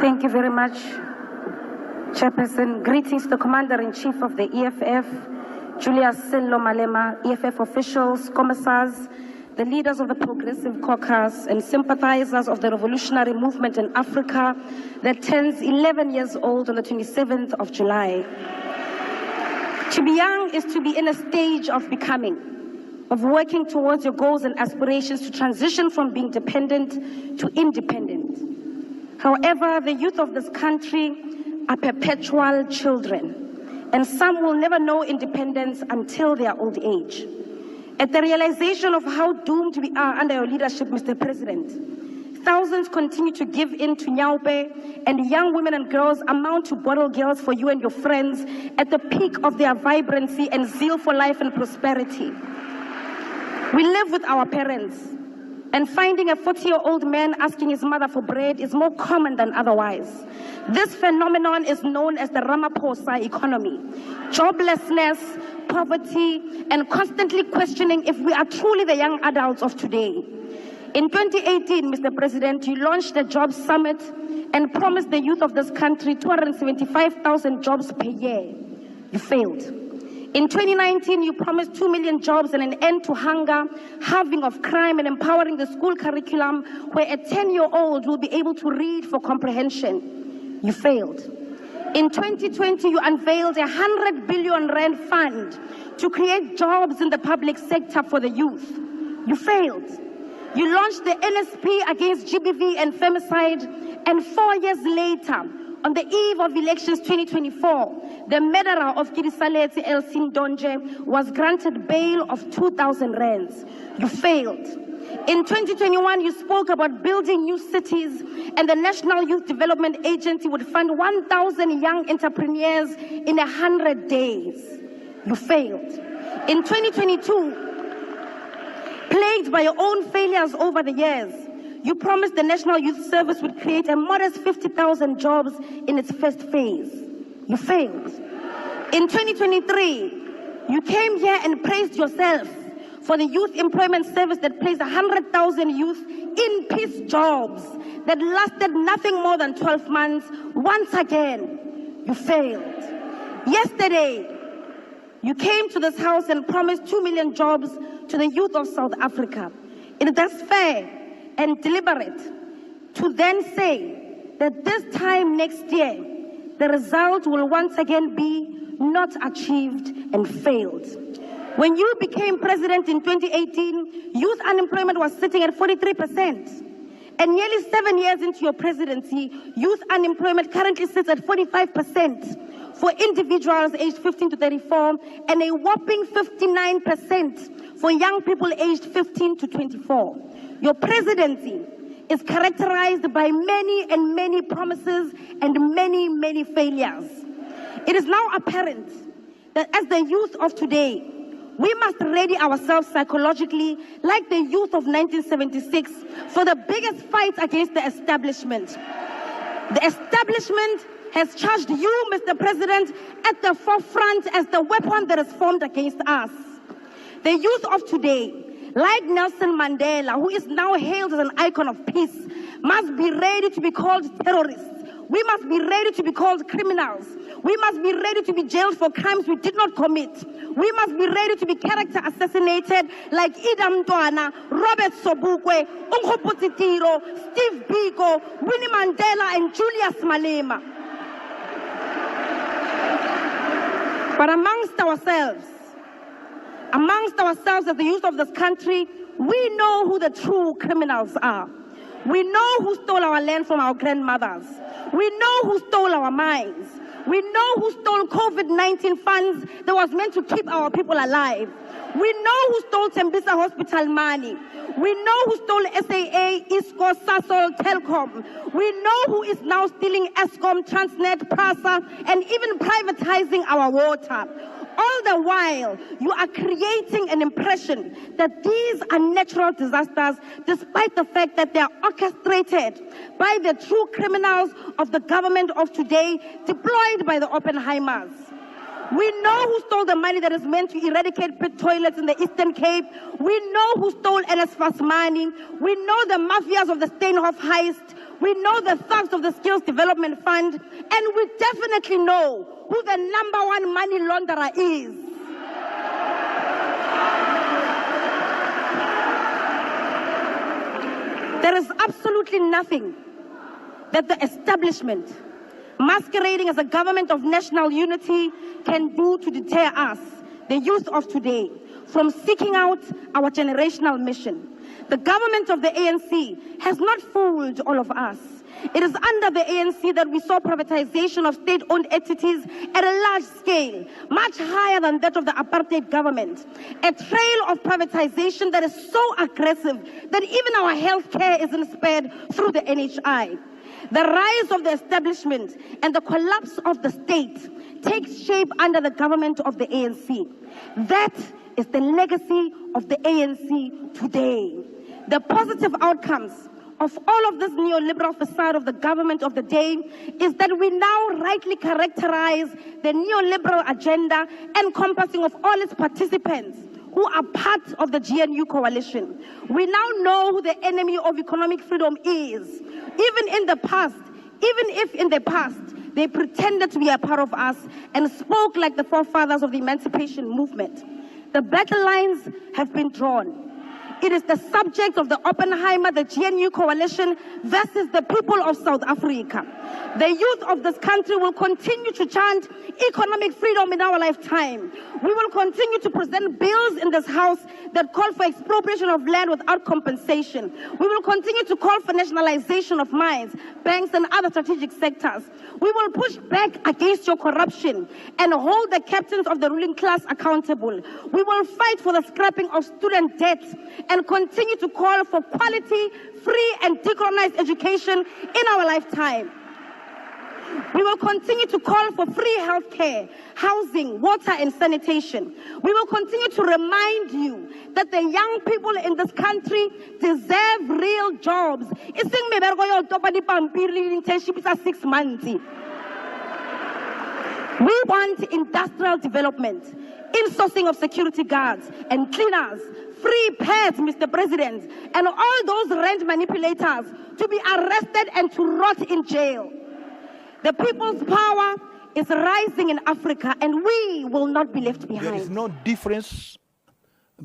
Thank you very much, Chairperson. Greetings to the Commander-in-Chief of the EFF, Julius Sello Malema, EFF officials, commissars, the leaders of the Progressive Caucus, and sympathizers of the revolutionary movement in Africa that turns 11 years old on the 27th of July. To be young is to be in a stage of becoming, of working towards your goals and aspirations to transition from being dependent to independent. However, the youth of this country are perpetual children, and some will never know independence until their old age. At the realization of how doomed we are under your leadership, Mr. President, thousands continue to give in to Nyaupe, and young women and girls amount to bottle girls for you and your friends at the peak of their vibrancy and zeal for life and prosperity. We live with our parents, and finding a 40-year-old man asking his mother for bread is more common than otherwise. This phenomenon is known as the Ramaphosa economy. Joblessness, poverty, and constantly questioning if we are truly the young adults of today. In 2018, Mr. President, you launched the Jobs Summit and promised the youth of this country 275,000 jobs per year. You failed. In 2019, you promised 2 million jobs and an end to hunger, halving of crime, and empowering the school curriculum where a 10-year-old will be able to read for comprehension. You failed. In 2020, you unveiled a 100 billion rand fund to create jobs in the public sector for the youth. You failed. You launched the NSP against GBV and femicide, and 4 years later, on the eve of elections 2024, the murderer of Kirisaleti Elsin Donje was granted bail of 2,000 rands. You failed. In 2021, you spoke about building new cities, and the National Youth Development Agency would fund 1,000 young entrepreneurs in 100 days. You failed. In 2022, plagued by your own failures over the years, you promised the National Youth Service would create a modest 50,000 jobs in its first phase. You failed. In 2023, you came here and praised yourself for the Youth Employment Service that placed 100,000 youth in peace jobs that lasted nothing more than 12 months. Once again, you failed. Yesterday, you came to this house and promised 2 million jobs to the youth of South Africa. It is thus fair and deliberate to then say that this time next year, the result will once again be not achieved and failed. When you became president in 2018, youth unemployment was sitting at 43%. And nearly 7 years into your presidency, youth unemployment currently sits at 45% for individuals aged 15 to 34, and a whopping 59% for young people aged 15 to 24. Your presidency is characterized by many promises and many failures. It is now apparent that as the youth of today, we must ready ourselves psychologically like the youth of 1976 for the biggest fight against the establishment. The establishment has charged you, Mr. President, at the forefront as the weapon that is formed against us. The youth of today, like Nelson Mandela, who is now hailed as an icon of peace, must be ready to be called terrorists. We must be ready to be called criminals. We must be ready to be jailed for crimes we did not commit. We must be ready to be character assassinated like Idam Mntwana, Robert Sobukwe, Nkgopotse Tiro, Steve Biko, Winnie Mandela, and Julius Malema. But amongst ourselves as the youth of this country, we know who the true criminals are. We know who stole our land from our grandmothers. We know who stole our mines. We know who stole COVID-19 funds that was meant to keep our people alive. We know who stole Tembisa Hospital money. We know who stole SAA, ISCO, Sasol, Telkom. We know who is now stealing Eskom, Transnet, PRASA, and even privatizing our water. All the while, you are creating an impression that these are natural disasters, despite the fact that they are orchestrated by the true criminals of the government of today, deployed by the Oppenheimers. We know who stole the money that is meant to eradicate pit toilets in the Eastern Cape. We know who stole NSFAS money. We know the mafias of the Steenhof heist. We know the thugs of the Skills Development Fund. And we definitely know who the #1 money launderer is. There is absolutely nothing that the establishment, masquerading as a government of national unity, can do to deter us, the youth of today, from seeking out our generational mission. The government of the ANC has not fooled all of us. It is under the ANC that we saw privatization of state-owned entities at a large scale, much higher than that of the apartheid government. A trail of privatization that is so aggressive that even our healthcare isn't spared through the NHI. The rise of the establishment and the collapse of the state takes shape under the government of the ANC. That is the legacy of the ANC today. The positive outcomes of all of this neoliberal facade of the government of the day is that we now rightly characterize the neoliberal agenda encompassing of all its participants who are part of the GNU coalition. We now know who the enemy of economic freedom is. Even if in the past they pretended to be a part of us and spoke like the forefathers of the emancipation movement. The battle lines have been drawn. It is the subject of the Oppenheimer, the GNU coalition versus the people of South Africa. The youth of this country will continue to chant economic freedom in our lifetime. We will continue to present bills in this house that call for expropriation of land without compensation. We will continue to call for nationalization of mines, banks, and other strategic sectors. We will push back against your corruption and hold the captains of the ruling class accountable. We will fight for the scrapping of student debt and continue to call for quality, free, and decolonized education in our lifetime. We will continue to call for free healthcare, housing, water, and sanitation. We will continue to remind you that the young people in this country deserve real jobs. We want industrial development, insourcing of security guards and cleaners, free pads, Mr. President, and all those rent manipulators to be arrested and to rot in jail. The people's power is rising in Africa, and we will not be left behind. There is no difference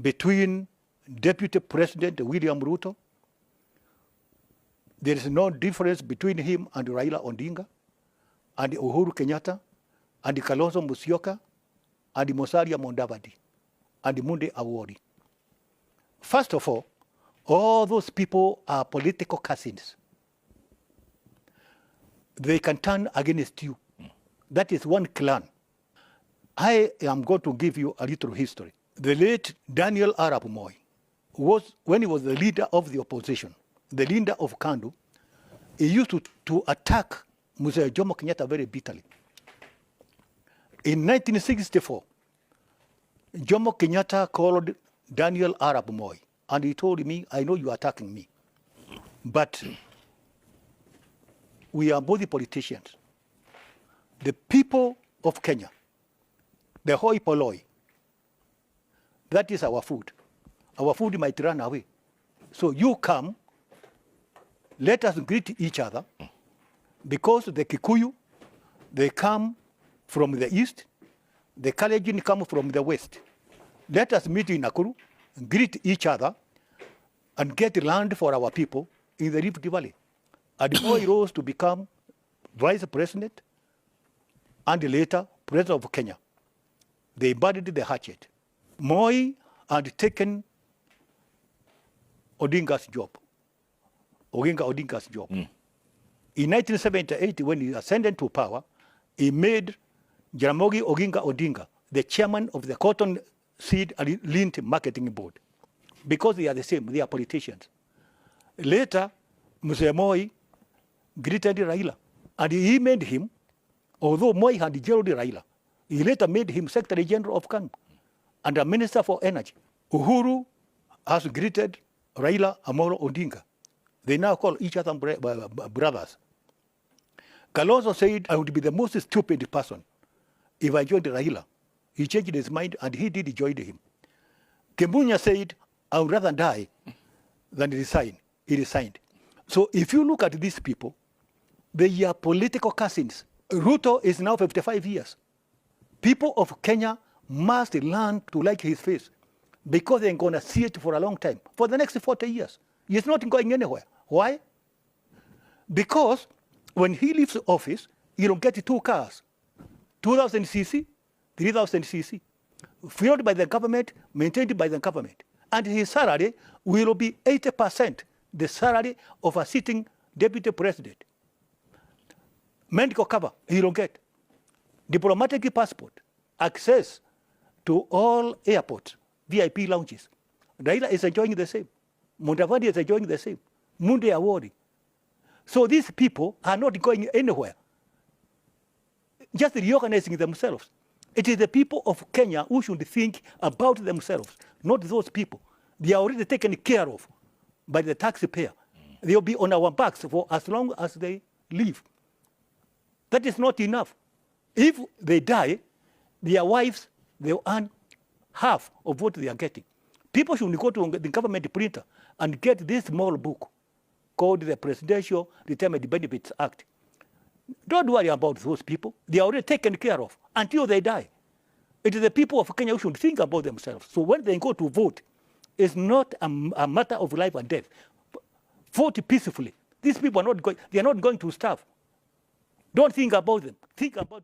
between Deputy President William Ruto. There is no difference between him and Raila Odinga, and Uhuru Kenyatta, and Kalonzo Musyoka, and Musalia Mudavadi, and Munde Awori. First of all those people are political cousins. They can turn against you. That is one clan. I am going to give you a little history. The late Daniel Arap Moi was, when he was the leader of the opposition, the leader of KANU, he used to attack Mzee Jomo Kenyatta very bitterly. In 1964, Jomo Kenyatta called Daniel Arap Moi, and he told me, I know you are attacking me, but we are both politicians. The people of Kenya, the hoi polloi, that is our food. Our food might run away. So you come, let us greet each other, because the Kikuyu, they come from the east, the Kalenjin come from the west. Let us meet in Nakuru, greet each other, and get land for our people in the Rift Valley. And Moi rose to become vice president and later president of Kenya. They buried the hatchet. Moi had taken Odinga's job, Odinga's job. In 1978, when he ascended to power, he made Jaramogi Oginga Odinga the chairman of the Cotton Seed and Lint Marketing Board, because they are the same, they are politicians. Later, Mzee Moi greeted Raila, and he made him, although Moi had jailed Raila, he later made him Secretary General of KANU and a Minister for Energy. Uhuru has greeted Raila Amolo Odinga. They now call each other brothers. Kalonzo said, I would be the most stupid person if I joined Raila, he changed his mind and he did join him. Kemunya said, I would rather die than resign. He resigned. So if you look at these people, they are political cousins. Ruto is now 55 years. People of Kenya must learn to like his face because they're going to see it for a long time, for the next 40 years. He's not going anywhere. Why? Because when he leaves office, he'll get 2 cars, 2,000 cc, 3,000 cc, fueled by the government, maintained by the government. And his salary will be 80% the salary of a sitting deputy president. Medical cover, he'll get. Diplomatic passport, access to all airports, VIP lounges. Raila is enjoying the same. Mudavadi is enjoying the same. Munde awarding. So these people are not going anywhere, just reorganizing themselves. It is the people of Kenya who should think about themselves, not those people. They are already taken care of by the taxpayer. They will be on our backs for as long as they live. That is not enough. If they die, their wives, they will earn half of what they are getting. People should go to the government printer and get this small book called the Presidential Retirement Benefits Act. Don't worry about those people. They are already taken care of until they die. It is the people of Kenya who should think about themselves. So when they go to vote, it's not a matter of life and death. Vote peacefully. These people are not going to starve. Don't think about them. Think about